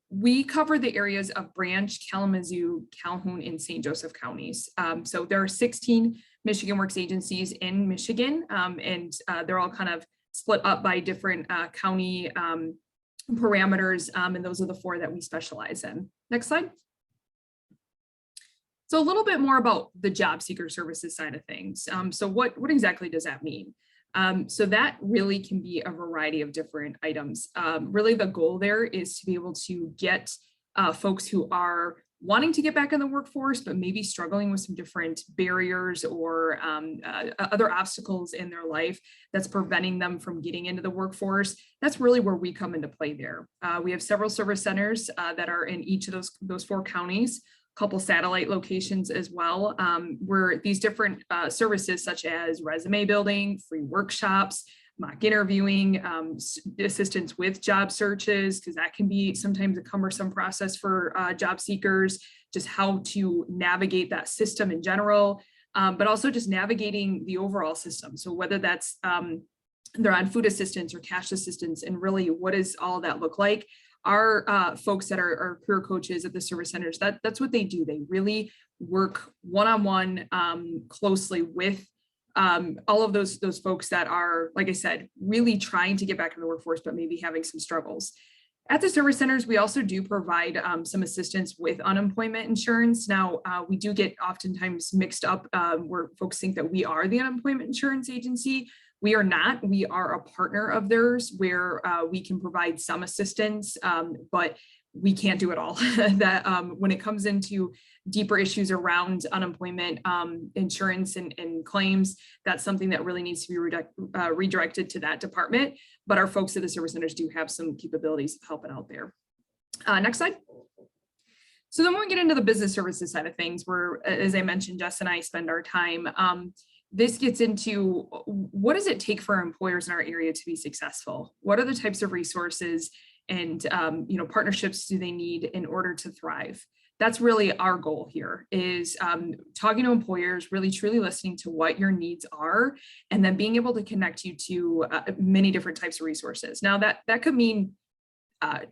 we cover the areas of Branch, Kalamazoo, Calhoun, and St. Joseph counties. So there are 16 Michigan Works agencies in Michigan, and they're all kind of split up by different county parameters, and those are the 4 that we specialize in. Next slide. So a little bit more about the job seeker services side of things. So what exactly does that mean? So that really can be a variety of different items. Really the goal there is to be able to get folks who are wanting to get back in the workforce, but maybe struggling with some different barriers or other obstacles in their life that's preventing them from getting into the workforce. That's really where we come into play there. We have several service centers that are in each of those 4 counties, a couple satellite locations as well, where these different services such as resume building, free workshops, mock interviewing, assistance with job searches, because that can be sometimes a cumbersome process for job seekers, just how to navigate that system in general, but also just navigating the overall system. So whether that's they're on food assistance or cash assistance, and really what does all that look like? Our folks that are career coaches at the service centers, that's what they do. They really work one-on-one closely with all of those folks that are, like I said, really trying to get back in the workforce, but maybe having some struggles. At the service centers, we also do provide some assistance with unemployment insurance. Now, we do get oftentimes mixed up where folks think that we are the unemployment insurance agency. We are not. We are a partner of theirs where we can provide some assistance, but we can't do it all. That when it comes into deeper issues around unemployment insurance and claims, that's something that really needs to be redirected to that department. But our folks at the service centers do have some capabilities of helping out there. Next slide. So then when we get into the business services side of things, where, as I mentioned, Jess and I spend our time, this gets into what does it take for employers in our area to be successful? What are the types of resources and partnerships do they need in order to thrive? That's really our goal here, is talking to employers, really truly listening to what your needs are, and then being able to connect you to many different types of resources. Now that could mean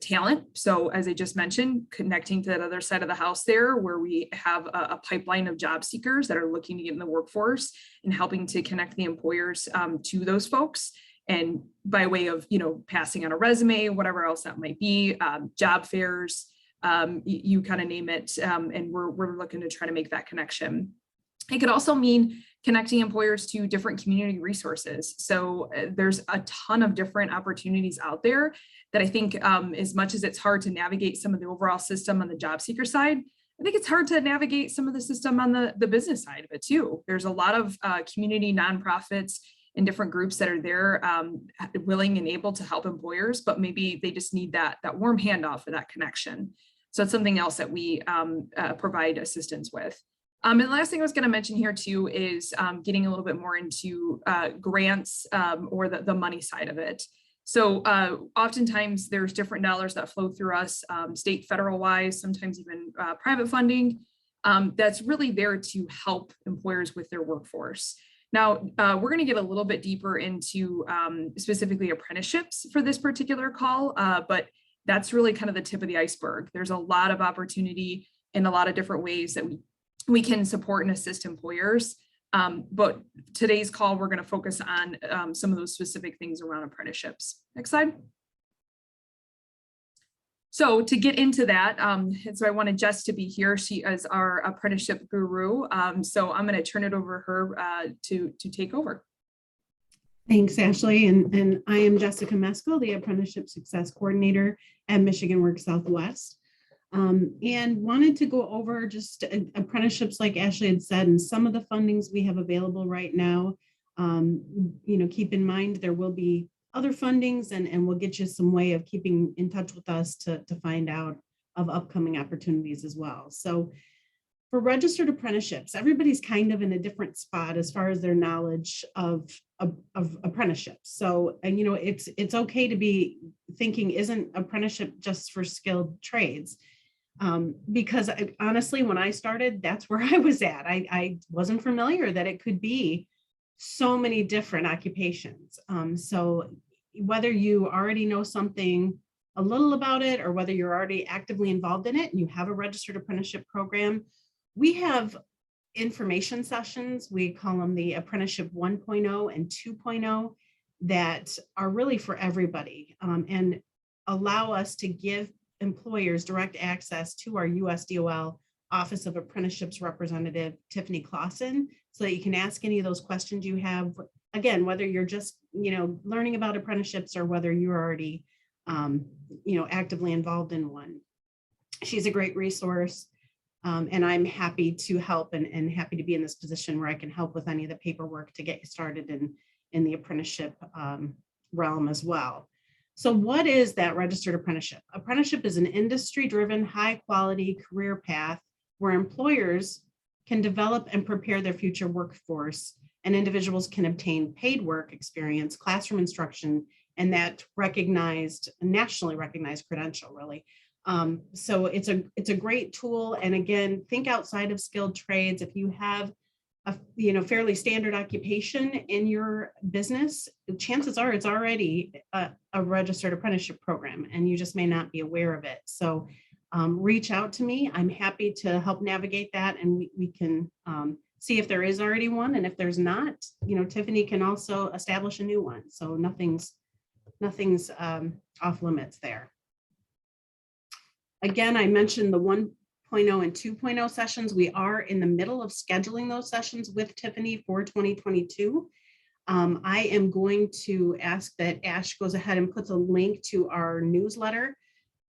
talent. So as I just mentioned, connecting to that other side of the house there, where we have a pipeline of job seekers that are looking to get in the workforce, and helping to connect the employers to those folks. And by way of, passing on a resume, whatever else that might be, job fairs, you kind of name it. And we're looking to try to make that connection. It could also mean connecting employers to different community resources. So there's a ton of different opportunities out there that I think as much as it's hard to navigate some of the overall system on the job seeker side, I think it's hard to navigate some of the system on the business side of it too. There's a lot of community nonprofits and different groups that are there willing and able to help employers, but maybe they just need that warm handoff for that connection. So it's something else that we provide assistance with. And the last thing I was going to mention here too is getting a little bit more into grants or the money side of it. So oftentimes there's different dollars that flow through us, state, federal wise, sometimes even private funding that's really there to help employers with their workforce. Now, we're going to get a little bit deeper into specifically apprenticeships for this particular call, but that's really kind of the tip of the iceberg. There's a lot of opportunity in a lot of different ways that we can support and assist employers. But today's call, we're going to focus on some of those specific things around apprenticeships. Next slide. So to get into that, and so I wanted Jess to be here. She is our apprenticeship guru. So I'm going to turn it over her to take over. Thanks, Ashley. And I am Jessica Meskel, the Apprenticeship Success Coordinator at Michigan Works Southwest. And wanted to go over just apprenticeships, like Ashley had said, and some of the fundings we have available right now. Keep in mind there will be other fundings, and we'll get you some way of keeping in touch with us to find out of upcoming opportunities as well. So for registered apprenticeships, everybody's kind of in a different spot as far as their knowledge of apprenticeships. So, and it's okay to be thinking, isn't apprenticeship just for skilled trades? Because honestly, when I started, that's where I was at. I wasn't familiar that it could be so many different occupations. So whether you already know something a little about it, or whether you're already actively involved in it and you have a registered apprenticeship program, we have information sessions. We call them the Apprenticeship 1.0 and 2.0 that are really for everybody, and allow us to give employers direct access to our USDOL Office of Apprenticeships representative, Tiffany Clausen, so that you can ask any of those questions you have. Again, whether you're just, learning about apprenticeships or whether you're already, actively involved in one. She's a great resource. And I'm happy to help and happy to be in this position where I can help with any of the paperwork to get you started in the apprenticeship realm as well. So what is that registered apprenticeship? Apprenticeship is an industry-driven, high-quality career path where employers can develop and prepare their future workforce, and individuals can obtain paid work experience, classroom instruction, and that nationally recognized credential, really. So it's a great tool. And again, think outside of skilled trades. If you have a fairly standard occupation in your business, chances are it's already a registered apprenticeship program, and you just may not be aware of it. So reach out to me. I'm happy to help navigate that, and we can see if there is already one. And if there's not, Tiffany can also establish a new one. So nothing's off limits there. Again, I mentioned the 1.0 and 2.0 sessions. We are in the middle of scheduling those sessions with Tiffany for 2022. I am going to ask that Ash goes ahead and puts a link to our newsletter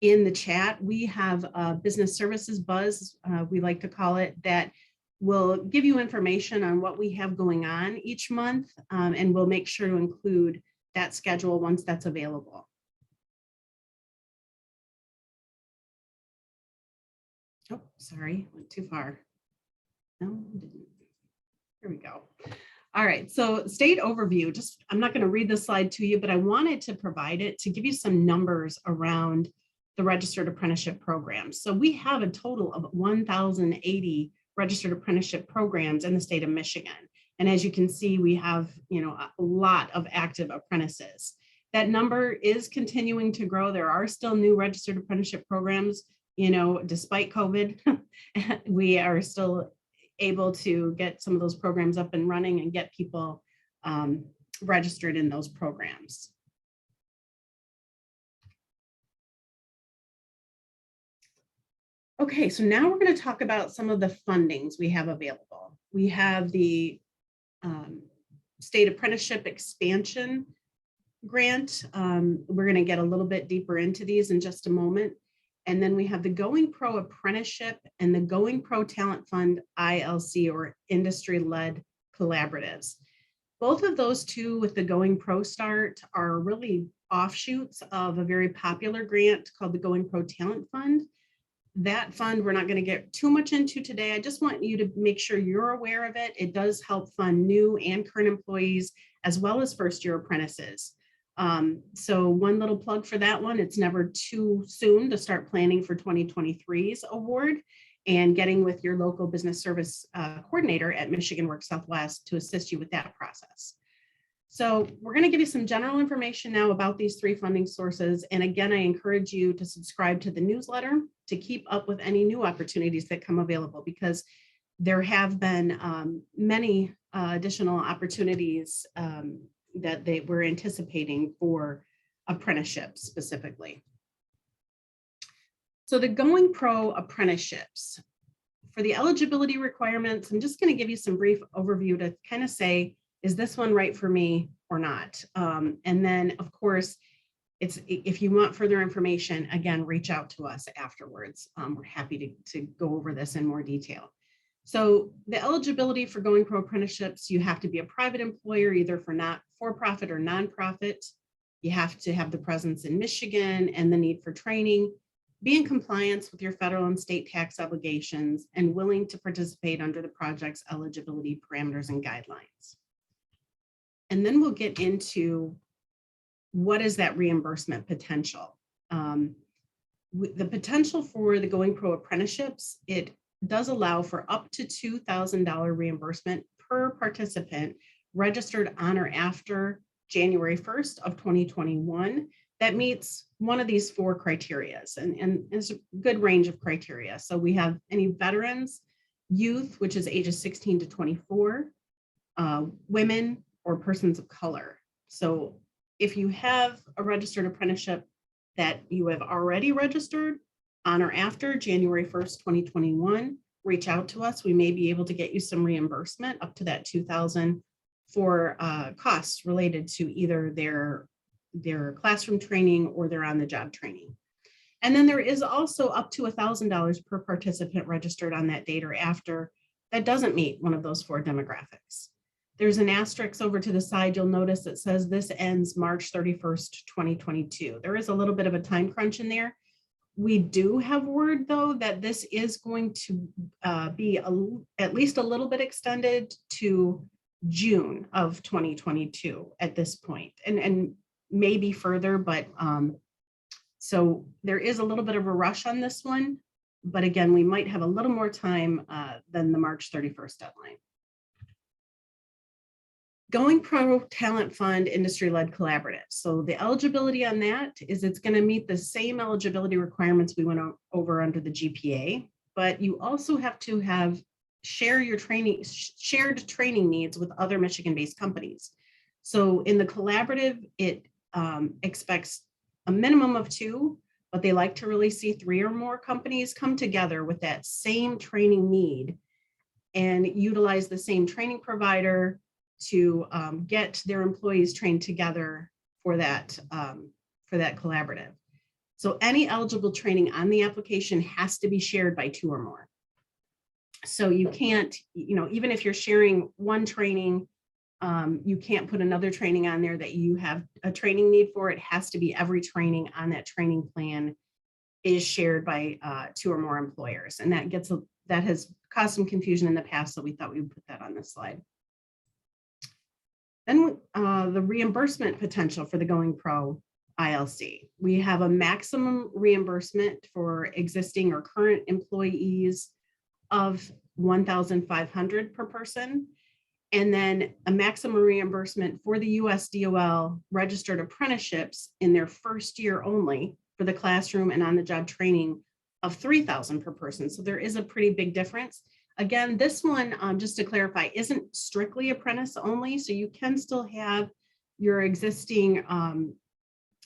in the chat. We have a business services buzz, we like to call it, that will give you information on what we have going on each month, and we'll make sure to include that schedule once that's available. Oh, sorry, went too far. No, didn't. Here we go. All right, so state overview. I'm not going to read this slide to you, but I wanted to provide it to give you some numbers around the registered apprenticeship programs. So we have a total of 1,080 registered apprenticeship programs in the state of Michigan. And as you can see, we have, a lot of active apprentices. That number is continuing to grow. There are still new registered apprenticeship programs, despite COVID. We are still able to get some of those programs up and running and get people registered in those programs. Okay, so now we're going to talk about some of the fundings we have available. We have the State Apprenticeship Expansion Grant. We're going to get a little bit deeper into these in just a moment. And then we have the Going Pro Apprenticeship and the Going Pro Talent Fund ILC, or industry-led collaboratives. Both of those two with the Going Pro Start are really offshoots of a very popular grant called the Going Pro Talent Fund. That fund we're not going to get too much into today. I just want you to make sure you're aware of it. It does help fund new and current employees as well as first-year apprentices. So one little plug for that one, it's never too soon to start planning for 2023's award and getting with your local business service coordinator at Michigan Works Southwest to assist you with that process. So we're going to give you some general information now about these three funding sources. And again, I encourage you to subscribe to the newsletter to keep up with any new opportunities that come available, because there have been many additional opportunities that they were anticipating for apprenticeships specifically. So the Going Pro apprenticeships, for the eligibility requirements, I'm just going to give you some brief overview to kind of say, is this one right for me or not? And then, of course, if you want further information, again, reach out to us afterwards. We're happy to go over this in more detail. So the eligibility for Going Pro apprenticeships, you have to be a private employer, either for-profit or nonprofit. You have to have the presence in Michigan and the need for training, be in compliance with your federal and state tax obligations, and willing to participate under the project's eligibility parameters and guidelines. And then we'll get into what is that reimbursement potential. The potential for the Going Pro apprenticeships, it does allow for up to $2,000 reimbursement per participant registered on or after January 1st of 2021 that meets one of these four criteria, and there's a good range of criteria. So we have any veterans, youth, which is ages 16 to 24, women, or persons of color. So if you have a registered apprenticeship that you have already registered on or after January 1st, 2021, reach out to us. We may be able to get you some reimbursement up to that $2,000 for costs related to either their classroom training or their on-the-job training. And then there is also up to $1,000 per participant registered on that date or after that doesn't meet one of those four demographics. There's an asterisk over to the side. You'll notice that says this ends March 31st, 2022. There is a little bit of a time crunch in there. We do have word, though, that this is going to be at least a little bit extended to June of 2022 at this point, and maybe further, but so there is a little bit of a rush on this one. But again, we might have a little more time than the March 31st deadline. Going Pro Talent Fund industry-led collaborative. So the eligibility on that is it's going to meet the same eligibility requirements we went over under the GPA, but you also have to have shared training needs with other Michigan-based companies. So in the collaborative, it expects a minimum of 2, but they like to really see 3 or more companies come together with that same training need and utilize the same training provider to get their employees trained together for that collaborative. So any eligible training on the application has to be shared by 2 or more. So you can't, even if you're sharing one training, you can't put another training on there that you have a training need for. It has to be every training on that training plan is shared by 2 or more employers. And that has caused some confusion in the past, so we thought we would put that on this slide. Then the reimbursement potential for the Going Pro ILC. We have a maximum reimbursement for existing or current employees of $1,500 per person, and then a maximum reimbursement for the USDOL registered apprenticeships in their first year only for the classroom and on-the-job training of $3,000 per person. So there is a pretty big difference. Again, this one, just to clarify, isn't strictly apprentice only, so you can still have your existing,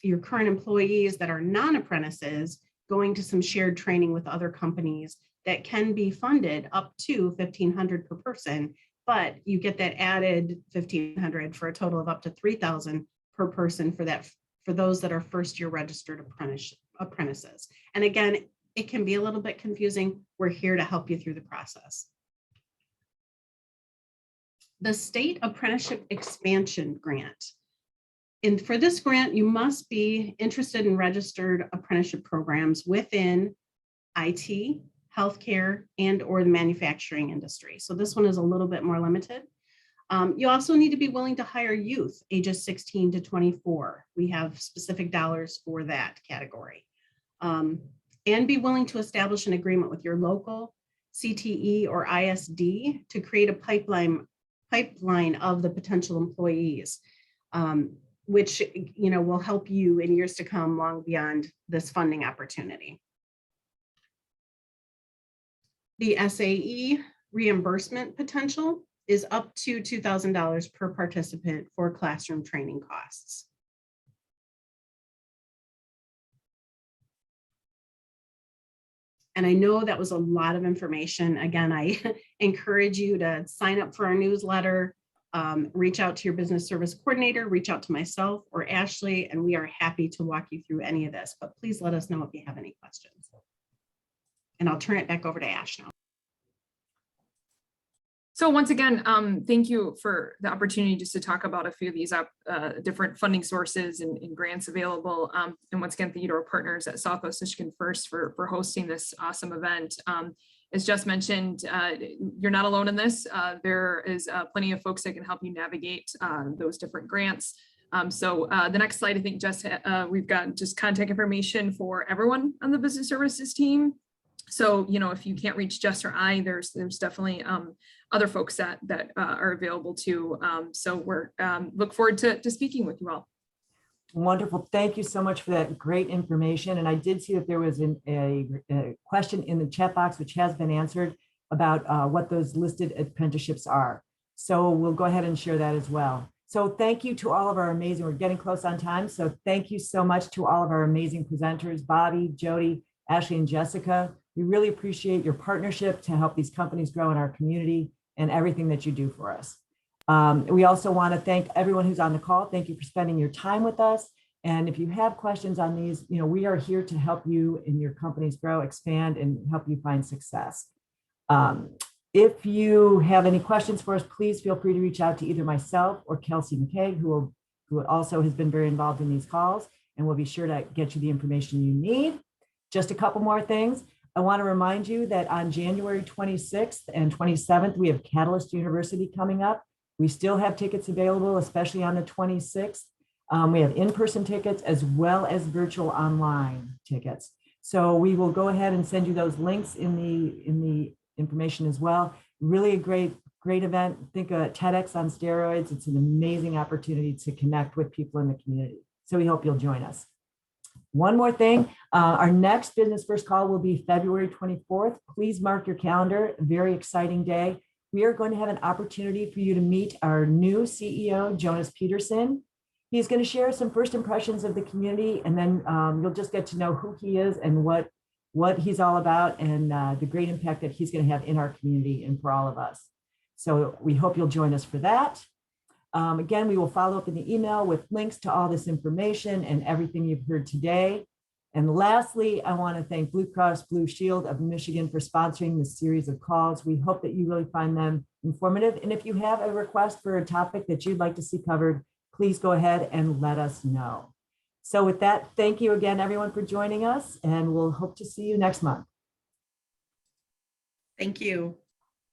your current employees that are non-apprentices going to some shared training with other companies that can be funded up to $1,500 per person, but you get that added $1,500 for a total of up to $3,000 per person for those that are first-year registered apprentices. And again, it can be a little bit confusing. We're here to help you through the process. The State Apprenticeship Expansion Grant. And for this grant, you must be interested in registered apprenticeship programs within IT, healthcare, and or the manufacturing industry. So this one is a little bit more limited. You also need to be willing to hire youth ages 16 to 24. We have specific dollars for that category. And be willing to establish an agreement with your local CTE or ISD to create a pipeline of the potential employees. which, will help you in years to come long beyond this funding opportunity. The SAE reimbursement potential is up to $2,000 per participant for classroom training costs. And I know that was a lot of information. Again, I encourage you to sign up for our newsletter, reach out to your business service coordinator, reach out to myself or Ashley, and we are happy to walk you through any of this, but please let us know if you have any questions. And I'll turn it back over to Ash now. So once again, thank you for the opportunity just to talk about a few of these different funding sources and grants available. And once again, thank you to our partners at Southwest Michigan First for hosting this awesome event. As Jess mentioned, you're not alone in this. There is plenty of folks that can help you navigate those different grants. So the next slide, I think, Jess, we've got just contact information for everyone on the business services team. So, if you can't reach Jess or I, there's definitely other folks that are available too. So we're look forward to speaking with you all. Wonderful. Thank you so much for that great information. And I did see that there was a question in the chat box, which has been answered, about what those listed apprenticeships are. So we'll go ahead and share that as well. So thank you to all of our amazing, we're getting close on time. So thank you so much to all of our amazing presenters, Bobby, Jody, Ashley, and Jessica. We really appreciate your partnership to help these companies grow in our community and everything that you do for us. We also want to thank everyone who's on the call. Thank you for spending your time with us. And if you have questions on these, we are here to help you and your companies grow, expand, and help you find success. If you have any questions for us, please feel free to reach out to either myself or Kelsey McKay, who also has been very involved in these calls, and we'll be sure to get you the information you need. Just a couple more things. I want to remind you that on January 26th and 27th, we have Catalyst University coming up. We still have tickets available, especially on the 26th. We have in-person tickets as well as virtual online tickets. So we will go ahead and send you those links in the information as well. Really a great event. Think of TEDx on steroids. It's an amazing opportunity to connect with people in the community. So we hope you'll join us. One more thing, our next Business First call will be February 24th. Please mark your calendar, a very exciting day. We are going to have an opportunity for you to meet our new CEO, Jonas Peterson. He's going to share some first impressions of the community, and then you'll just get to know who he is and what he's all about, and the great impact that he's going to have in our community and for all of us. So we hope you'll join us for that. Again, we will follow up in the email with links to all this information and everything you've heard today. And lastly, I want to thank Blue Cross Blue Shield of Michigan for sponsoring this series of calls. We hope that you really find them informative. And if you have a request for a topic that you'd like to see covered, please go ahead and let us know. So with that, thank you again, everyone, for joining us, and we'll hope to see you next month. Thank you.